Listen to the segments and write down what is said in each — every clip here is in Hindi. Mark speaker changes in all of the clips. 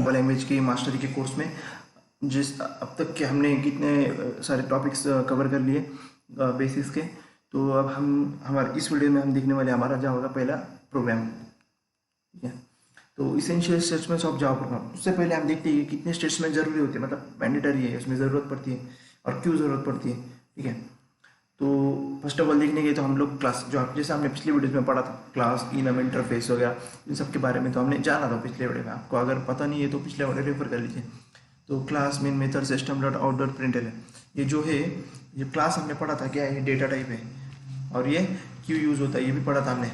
Speaker 1: जावा लैंग्वेज की मास्टरी के कोर्स में जिस अब तक के हमने कितने सारे टॉपिक्स कवर कर लिए बेसिक्स के। तो अब हम हमारे इस वीडियो में हम देखने वाले हमारा जावा का पहला प्रोग्राम, ठीक है। तो essential statements of Java program, उससे पहले हम देखते हैं कि कितने स्टेटमेंट जरूरी होते हैं, मतलब मैंडेटरी है, उसमें ज़रूरत पड़ती है और क्यों ज़रूरत पड़ती है, ठीक है। तो फर्स्ट ऑफ ऑल देखने गए तो हम लोग क्लास जो जैसे हमने पिछली वीडियोस में पढ़ा था, क्लास इनम इंटरफेस वगैरह इन सब के बारे में तो हमने जाना था पिछले वीडियो में। आपको अगर पता नहीं है तो पिछले वीडियो रेफर कर लीजिए। तो class main method system dot out dot प्रिंटल है, ये जो है ये क्लास हमने पढ़ा था, क्या है, डेटा टाइप है और ये क्यों यूज़ होता है ये भी पढ़ा था हमने।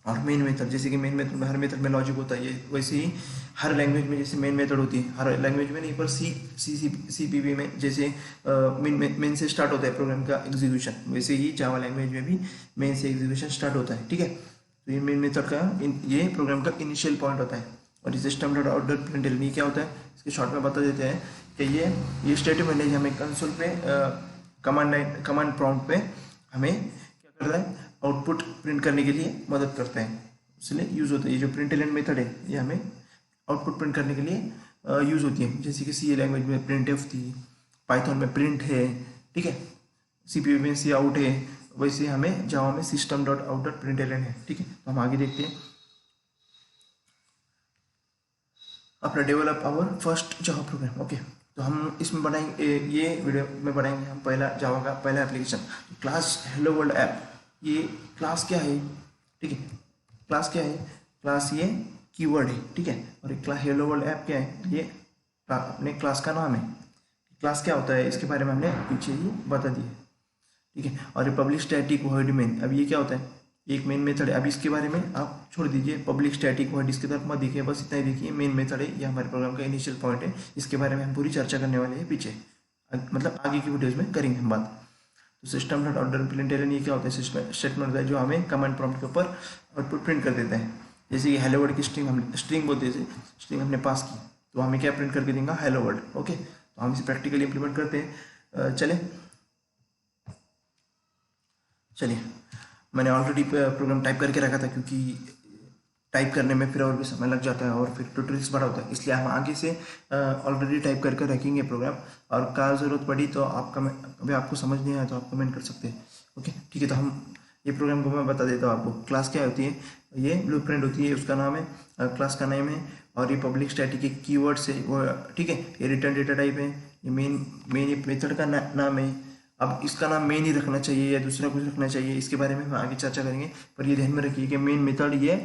Speaker 1: और मेन मेथड, जैसे कि मेन मेथड में हर मेथड में लॉजिक होता है, ये वैसे ही हर लैंग्वेज में जैसे मेन मेथड होती है, हर लैंग्वेज में नहीं पर सी में जैसे मेन से स्टार्ट होता है प्रोग्राम का एग्जीक्यूशन, वैसे ही जावा लैंग्वेज में भी मेन से एग्जीक्यूशन स्टार्ट होता है, ठीक है। तो ये मेन मेथड का ये प्रोग्राम का इनिशियल पॉइंट होता है। और ये सिस्टम डॉट आउट डॉट प्रिंटल ये क्या होता है, इसके शॉर्ट में बता देते हैं कि ये स्टेटमेंट है, हमें कंसोल पे कमांड प्रॉम्प्ट पे हमें क्या करता है, आउटपुट प्रिंट करने के लिए मदद करता है, इसलिए यूज़ होता है। ये जो प्रिंटलन मेथड है ये हमें आउटपुट प्रिंट करने के लिए यूज़ होती है, जैसे कि सी लैंग्वेज में प्रिंटफ थी, पाइथन में प्रिंट है, ठीक है, सीपीयू में सी आउट है, वैसे हमें जावा में system dot out dot println है, ठीक है। तो हम आगे देखते हैं अपना develop our first Java program, okay. तो हम इसमें बनाएंगे, ये वीडियो में बनाएंगे हम पहला जावा का पहला application, class hello world app. ये क्लास क्या है, ठीक है, क्लास क्या है, क्लास ये कीवर्ड है, ठीक है। और एक क्लास हेलो वर्ल्ड ऐप क्या है, ये अपने क्लास का नाम है। क्लास क्या होता है इसके बारे में हमने पीछे ही बता दिया, ठीक है। और ये पब्लिक स्टैटिक वॉइड मेन, अब ये क्या होता है, एक मेन मेथड है। अब इसके बारे में आप छोड़ दीजिए, पब्लिक स्टैटिक वॉइड इसकी तरफ मत देखिए, बस इतना ही देखिए, मेन मेथड है, ये हमारे प्रोग्राम का इनिशियल पॉइंट है, इसके बारे में हम पूरी चर्चा करने वाले हैं पीछे, मतलब आगे की वीडियोज में करेंगे हम बात। तो सिस्टम डॉट आउट प्रिंटलन ये क्या होता है, स्टेटमेंट होता है जो हमें कमांड प्रॉम्प्ट के ऊपर आउटपुट प्रिंट कर देता है। जैसे कि हेलो वर्ल्ड की स्ट्रिंग बोलते हैं, स्ट्रिंग हमने पास की तो हमें क्या प्रिंट करके देगा, हेलो वर्ल्ड, ओके। तो हम इसे प्रैक्टिकली इंप्लीमेंट करते हैं। चलिए मैंने ऑलरेडी प्रोग्राम टाइप करके रखा था, क्योंकि टाइप करने में फिर और भी समय लग जाता है और फिर ट्यूटोरियल्स बड़ा होता है, इसलिए हम आगे से ऑलरेडी टाइप करके रखेंगे प्रोग्राम। और का ज़रूरत पड़ी तो अभी आपको समझ नहीं आया तो आप कमेंट कर सकते हैं, ओके, ठीक है। तो हम ये प्रोग्राम को मैं बता देता हूँ आपको। क्लास क्या होती है, ये ब्लूप्रिंट होती है, उसका नाम है, क्लास का नेम है। और ये पब्लिक स्टैटिक एक कीवर्ड से वो, ठीक है, ये रिटर्न डेटा टाइप है, ये मेन मेथड का नाम है। अब इसका नाम मेन ही रखना चाहिए या दूसरा कुछ रखना चाहिए, इसके बारे में हम आगे चर्चा करेंगे। पर ये ध्यान में रखिए कि मेन मेथड ये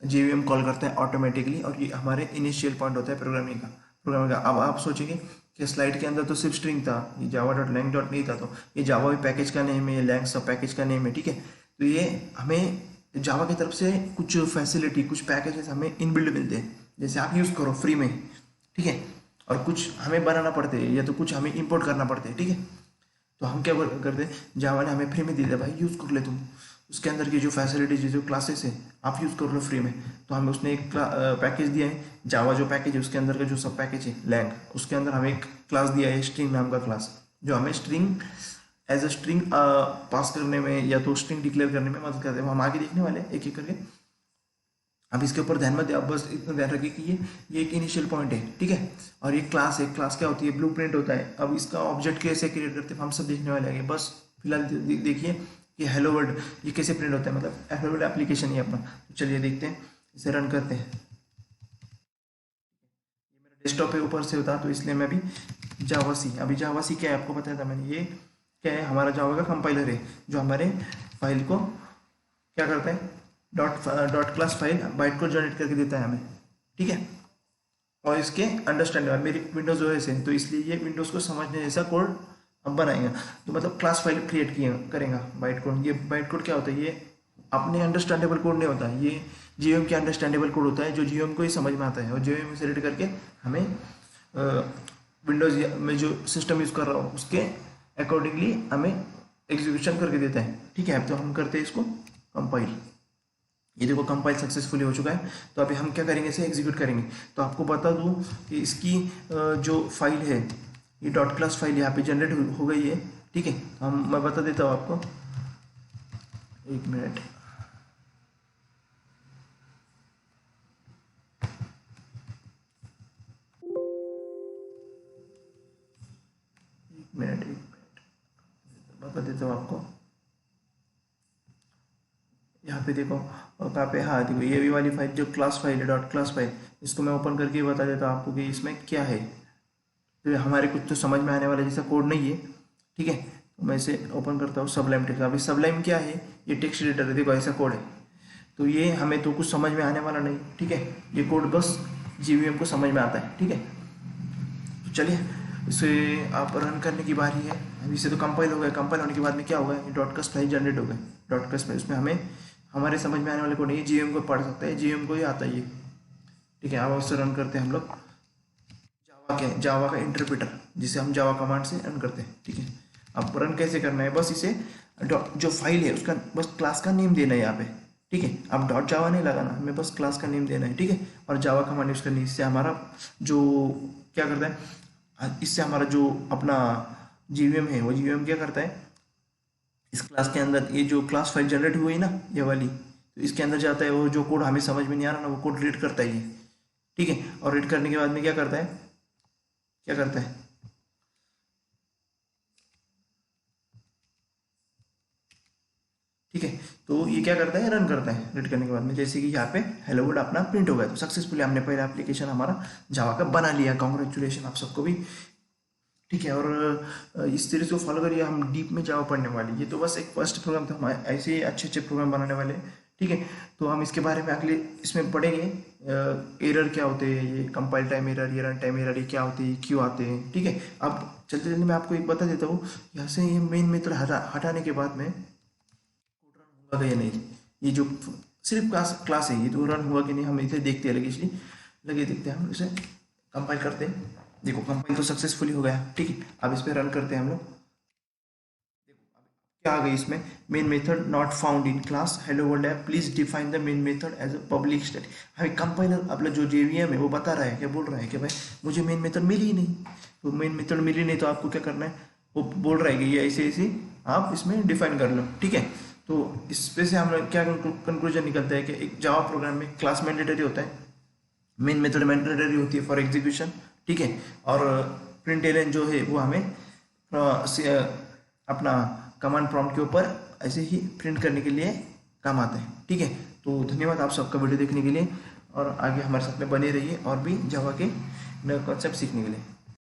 Speaker 1: जेवीएम कॉल करता है ऑटोमेटिकली, और ये हमारे इनिशियल पॉइंट होता है प्रोग्रामिंग का। अब आप सोचेंगे कि स्लाइड के अंदर तो सिर्फ स्ट्रिंग था, ये जावा डॉट लैंग डॉट नहीं था, तो ये जावा भी पैकेज का नेम है, ये लैंग सब पैकेज का नेम है, ठीक है। तो ये हमें जावा की तरफ से कुछ फैसिलिटी, कुछ पैकेजेस हमें इनबिल्ड मिलते हैं, जैसे आप यूज़ करो फ्री में, ठीक है। और कुछ हमें बनाना पड़ते हैं या तो कुछ हमें इंपोर्ट करना पड़ते हैं, ठीक है। तो हम क्या करते हैं, जावा ने हमें फ्री में दे दिया, भाई यूज़ कर ले तुम, उसके अंदर की जो फैसिलिटीज जो क्लासेस है आप यूज़ कर लो फ्री में। तो हमें उसने एक पैकेज दिया है, जावा जो पैकेज है उसके अंदर का जो सब पैकेज है लैंग, उसके अंदर हमें एक क्लास दिया है स्ट्रिंग नाम का क्लास, जो हमें string as a string pass करने में या तो स्ट्रिंग डिक्लेयर करने में मदद करते हैं। हम आगे देखने वाले हैं एक एक करके। अब इसके ऊपर ध्यान मत दें, आप बस इतना ध्यान रखिए कि ये एक इनिशियल पॉइंट है, ठीक है। और ये क्लास है, क्लास क्या होती है, ब्लूप्रिंट होता है। अब इसका ऑब्जेक्ट कैसे क्रिएट करते हैं हम सब देखने वाले हैं, बस फिलहाल देखिए कि हेलो वर्ल्ड ये कैसे प्रिंट होता है, मतलब हेलो वर्ल्ड एप्लीकेशन ही अपना। तो चलिए देखते हैं, इसे रन करते हैं। ये मेरा डेस्कटॉप पे ऊपर से होता तो इसलिए मैं अभी जावासी, अभी जावासी क्या है आपको बताया था मैंने, ये क्या है, हमारा जावा का कंपाइलर है, जो हमारे फाइल को क्या करता है, डॉट क्लास फाइल बाइट को जनरेट करके देता है हमें, ठीक है। और इसके अंडरस्टैंड मेरी विंडोज़ ओएस है, तो इसलिए ये विंडोज़ को समझने जैसा कोड हम बनाएंगे। तो मतलब क्लास फाइल क्रिएट किए करेगा बाइट कोड। ये बाइट कोड क्या होता है, ये अपने अंडरस्टैंडेबल कोड नहीं होता है, ये जीओएम के अंडरस्टैंडेबल कोड होता है, जो जीओएम को ही समझ में आता है। और जीओएम सेलेक्ट करके हमें विंडोज़ में जो सिस्टम यूज़ कर रहा हूँ उसके अकॉर्डिंगली हमें एग्जीक्यूशन करके देता है, ठीक है। तो हम करते हैं इसको कंपाइल। ये देखो कंपाइल सक्सेसफुली हो चुका है। तो अभी हम क्या करेंगे, इसे एग्जीक्यूट करेंगे। तो आपको बता दूं कि इसकी जो फाइल है, ये डॉट क्लास फाइल यहाँ पे जनरेट हो गई है, ठीक है। मैं बता देता हूँ आपको, एक मिनट। मिनट, एक मिनट बता देता हूँ आपको। यहाँ पे देखो, और कहाँ पे, हाँ देखो ये भी वाली फाइल जो क्लास फाइल है, डॉट क्लास फाइल, इसको मैं ओपन करके बता देता हूँ आपको कि इसमें क्या है। तो ये हमारे कुछ तो समझ में आने वाला जैसा कोड नहीं है, ठीक है। तो मैं इसे ओपन करता हूँ, सबलाइम टेक्स्ट। अभी सबलाइम क्या है, ये टेक्स्ट एडिटर है, देखो ऐसा कोड है। तो ये हमें तो कुछ समझ में आने वाला नहीं, ठीक है। ये कोड बस जीवीएम को समझ में आता है, ठीक है। तो चलिए इसे आप रन करने की बारी है। अभी से तो कंपाइल हो गया, कंपाइल होने के बाद में क्या होगा, ये डॉट कस्ट फाइल जनरेट हो गए। डॉट कस्ट फाइल उसमें हमें हमारे समझ में आने वाले कोड नहीं है, जीवीएम को पढ़ सकता है, जीवीएम को ही आता है ये, ठीक है। अब उसे रन करते हैं हम लोग जावा का इंटरप्रेटर, जिसे हम जावा कमांड से रन करते हैं, ठीक है। अब रन कैसे करना है, बस इसे जो फाइल है उसका बस क्लास का नेम देना है यहाँ पे, ठीक है। अब डॉट जावा नहीं लगाना, हमें बस क्लास का नेम देना है, ठीक है। और जावा कमांड यूज करनी है। इससे हमारा जो क्या करता है, इससे हमारा जो अपना जीवीएम है वो जीवीएम क्या करता है, इस क्लास के अंदर ये जो क्लास फाइल जनरेट हुई ना ये वाली, तो इसके अंदर जाता है, वो जो कोड हमें समझ में नहीं आ रहा ना वो कोड रीड करता है ये, ठीक है। और रीड करने के बाद में क्या करता है, क्या करता है, ठीक है। तो ये क्या करता है, रन करता है रीड करने के बाद में। जैसे कि यहाँ पे हेलो वर्ल्ड अपना प्रिंट हो गया, तो सक्सेसफुली हमने पहला एप्लीकेशन हमारा जावा का बना लिया। कॉन्ग्रेचुलेशन आप सबको भी, ठीक है। और इस सीरीज को फॉलो करिए, हम डीप में जावा पढ़ने वाले। ये तो बस एक फर्स्ट प्रोग्राम था, हम ऐसे ही अच्छे अच्छे प्रोग्राम बनाने वाले हैं, ठीक है। तो हम इसके बारे में अगले इसमें पढ़ेंगे, एरर क्या होते हैं, ये कंपाइल टाइम एरर, ये रन टाइम एरर, ये क्या होते हैं, क्यों आते हैं, ठीक है। अब चलते चलते मैं आपको एक बता देता हूँ, यहाँ से ये मेन मेथड हटाने के बाद में होगा या नहीं, ये जो सिर्फ क्लास है ये तो रन हुआ कि नहीं, हम इसे देखते हैं, लगे देखते हैं, हम इसे कंपाइल करते हैं। देखो कंपाइल तो सक्सेसफुली हो गया, ठीक है। अब इस पर रन करते हैं हम लोग। देखो अब क्या आ गई इसमें, main method not found in class hello world app, please define the main method as a public static. हमें कंपाइलर अपना जो जेवीएम है वो बता रहा है, क्या बोल रहा है कि भाई मुझे मेन मेथड मिली ही नहीं। तो मेन मेथड मिली नहीं तो आपको क्या करना है, वो बोल रहा है कि ये ऐसे ऐसे आप इसमें डिफाइन कर लो, ठीक है। तो इस पे से हम लोग क्या कंक्लूजन निकलता है कि एक जावा प्रोग्राम में क्लास मैंडेटरी होता है, मेन मेथड मैंडेटरी होती है फॉर एग्जीक्यूशन, ठीक है। और प्रिंट एलन जो है वो हमें अपना कमांड प्रॉम्प्ट के ऊपर ऐसे ही प्रिंट करने के लिए काम आता है, ठीक है। तो धन्यवाद आप सबका वीडियो देखने के लिए, और आगे हमारे साथ में बने रहिए और भी जावा के नए कॉन्सेप्ट सीखने के लिए।